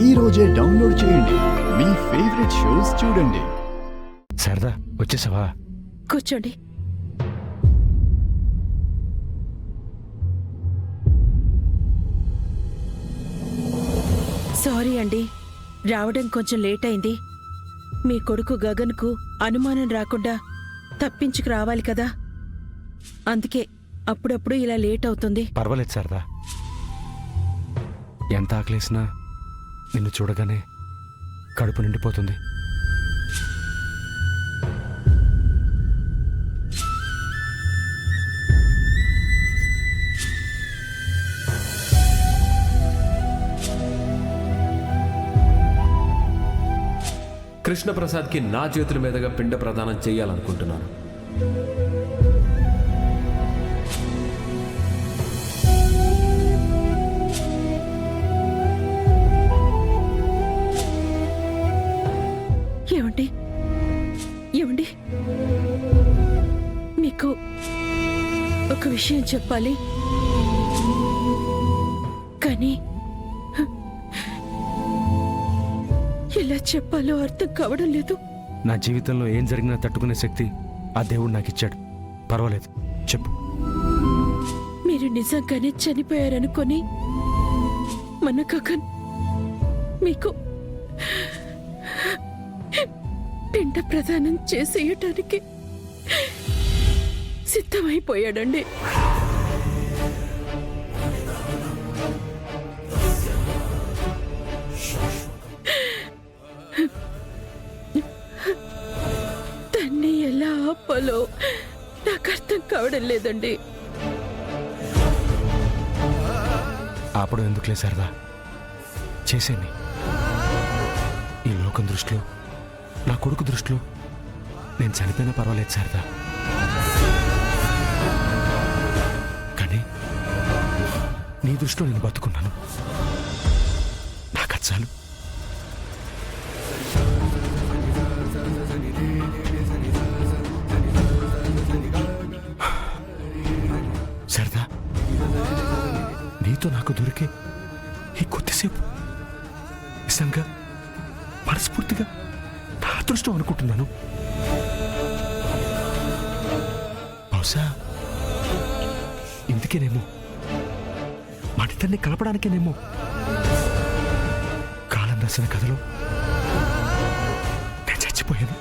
ఈ రోజే డౌన్లోడ్ చేయండి. మీ ఫేవరెట్ షోస్ చూడండి. శారదా, వచ్చేసావా? కూర్చోండి. సారీ అండి, రావడం కొంచెం లేట్ అయింది. మీ కొడుకు గగన్కు అనుమానం రాకుండా తప్పించుకు రావాలి కదా, అందుకే అప్పుడప్పుడు ఇలా లేట్ అవుతుంది. పర్వాలేదు శారదా, ఎంత ఆకలేసినా నిన్ను చూడగానే కడుపు నిండిపోతుంది. కృష్ణప్రసాద్కి నా చేతుల మీదుగా పిండ ప్రదానం చేయాలనుకుంటున్నాను. ఏమండి ఏమండి, మీకు ఒక విషయం చెప్పాలి, కానీ ఎలా చెప్పాలో అర్థం కావడం లేదు. నా జీవితంలో ఏం జరిగినా తట్టుకునే శక్తి ఆ దేవుడు నాకు ఇచ్చాడు. పర్వాలేదు, చెప్పు. మీరు నిజంగానే చనిపోయారనుకొని మన గగన్ మీకు పిండ ప్రదానం చేసేయటానికి సిద్ధమైపోయాడండి. దాన్ని ఎలా ఆపాలో నాకు అర్థం కావడం లేదండి. ఆపడం ఎందుకులే శారదా, చేసేని. ఈ లోకం దృష్టిలో, నా కొడుకు దృష్టిలో నేను చనిపోయినా పర్వాలేదు శారదా, కానీ నీ దృష్టిలో నేను బతుకున్నాను. నాకు చాలు. శారదా, నీతో నాకు దొరికే ఈ కొద్దిసేపు నిజంగా మనస్ఫూర్తిగా నా అదృష్టం అనుకుంటున్నాను. బహుశా ఇందుకేనేమో, మనిద్దరిని కలపడానికేనేమో కాలం రాసిన కథలో నేను చచ్చిపోయాను.